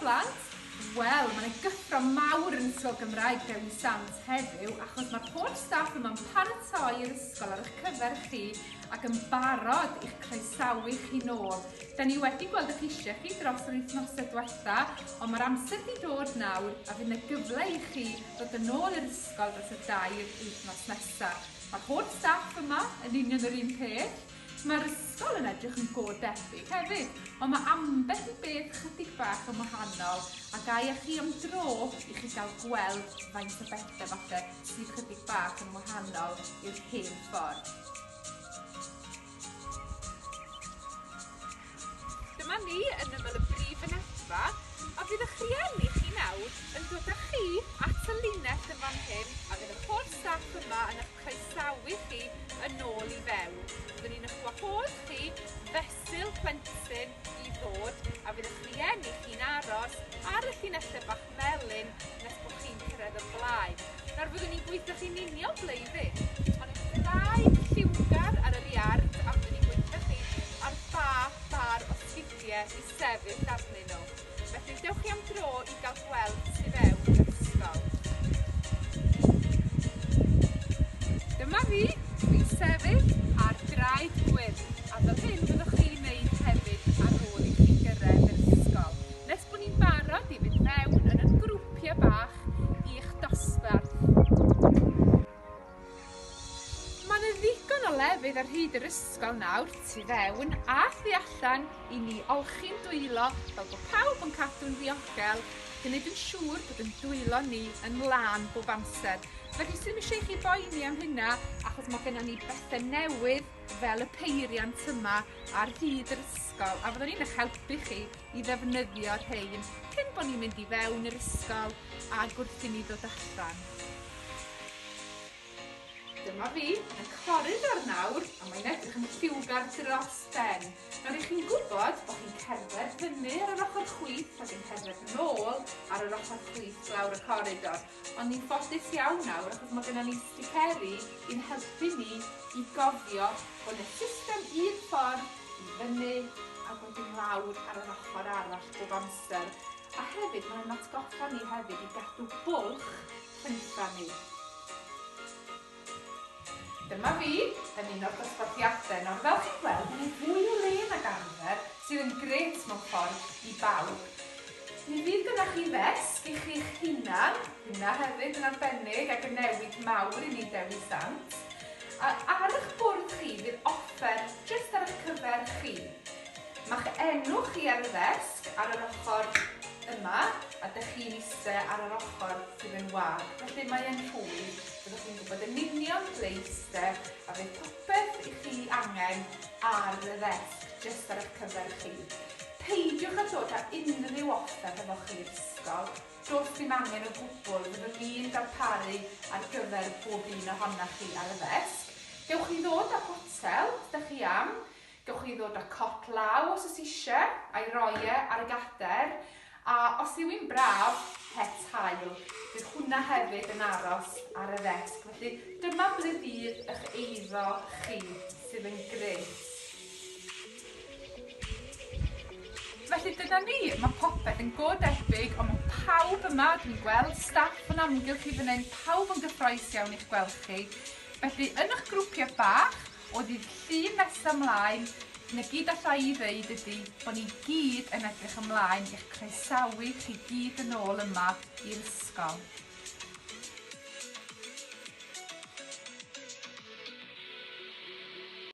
blant? Wel, mae'n gyffro mawr yn ysgol Gymraeg Dewi Sant heddiw achos mae'r holl staff yma'n paratoi'r ysgol ar eich cyfer chi ac yn barod i'ch croesawu chi nôl. Da ni wedi gweld eich eisiau chi dros yr wythnosau diwetha, ond mae'r amser wedi dod nawr a fydd yna gyfle i chi ddod yn ôl i'r ysgol dros y 2 wythnos nesaf. Mae'r holl staff yma yn union yr un peth. Mae'r ysgol yn edrych yn go debyg hefyd, ond mae ambell i beth chydig bach yn wahanol a gai â chi am dro i chi gael gweld faint o bethau falle sydd chydig bach yn wahanol i'r hen ffordd. Dyma ni yn ymyl y brif fynedfa a fydd eich rhieni chi nawr yn dod â chi at y linell yn fan hyn a fydd y holl staff yma yn eich croesawu chi yn ôl i fewn. Byddwn ni'n eich wahodd chi fesul plentyn i ddod a fydd eich rhieni chi'n aros ar y llinellau bach melyn nes bod chi'n cyrraedd y blaen. Nawr byddwn ni'n gweithio chi'n union blwyddyn, ond eich braidd lliwgar ar yr iard a byddwn ni'n gweithio chi ar bar o sgidiau i sefyll arnyn nhw. Felly dewch chi am dro i gael gweld tu fewn yr ysgol. Dyma fi, dwi'n sefyll ar draed gwyrdd a fel hyn byddwch chi'n neud hefyd ar ôl i chi gyrraedd yr ysgol. Nes bod ni'n barod i fynd mewn yn y grwpiau bach i'ch dosbarth. Mae'n ddigon o lefydd ar hyd yr ysgol nawr tu fewn a thu allan i ni olchi'n dwylo fel bod pawb yn cadw'n ddiogel ac yn gwneud yn siŵr bod yn dwylo ni yn lân bob amser. Felly sydd eisiau chi boeni am hynna achos mae gennym ni bethau newydd fel y peiriant yma ar hyd yr ysgol a fyddwn ni'n eich helpu chi i ddefnyddio'r rhain cyn bod ni'n mynd i fewn i'r ysgol a wrth i ni ddod allan. Dyma fi yn y coridor nawr a mae'n edrych yn lliwgar dros ben. Nawr i chi'n gwybod bod chi'n cerdded fyny ar yr ochr chwith ac yn cerdded nôl ar yr ochr chwith lawr y coridor. Ond ni'n ffodus iawn nawr achos mae gennym ni sticeri i'n helpu ni i gofio bod y system un ffordd i fyny a wedyn lawr ar yr ochr arall bob amser. A hefyd mae'n atgoffa ni hefyd i gadw bwlch cynta ni. Dyma fi yn un o'r dosbarthiadau. Nawr fel chi'n gweld, mae'n fwy o le nag arfer sydd yn grêt mewn ffordd i bawb. Mi fydd gyda chi fesg i chi'ch hunan, hynna hefyd yn arbennig ac yn newid mawr i ni Dewi Sant. A ar eich bwrdd chi fydd offer jyst ar eich cyfer chi. Mae'ch enw chi ar y fesg ar yr ochr yma a dych chi'n eistedd ar yr ochr sydd yn wag. Felly mae'n rhwydd, byddwch chi'n gwybod yn union ble eistedd a fydd popeth i chi angen ar y ddesg jyst ar eich cyfer chi. Peidiwch â dod â unrhyw offer efo chi'r ysgol. Does dim angen o gwbl, fyddwn ni'n darparu ar gyfer bob un ohonoch chi ar y ddesg. Gewch chi ddod â potel, dych chi am. Gewch chi ddod â cot law os oes eisiau, a'i roi ar y gader. A os yw un braf, het hael. Bydd hwnna hefyd yn aros ar y ddesg. Felly dyma ble fydd eich eiddo chi sydd yn grêt. Felly dyna ni, mae popeth yn go debyg, ond mae pawb yma, dwi'n gweld staff yn amgylch chi fan hyn, pawb yn gyffrous iawn i'ch gweld chi. Felly yn eich grwpiau bach, o ddydd llun nesaf ymlaen, na gyd allai i ddeud ydy bod ni gyd yn edrych ymlaen i'ch croesawu chi gyd yn ôl yma i'r ysgol.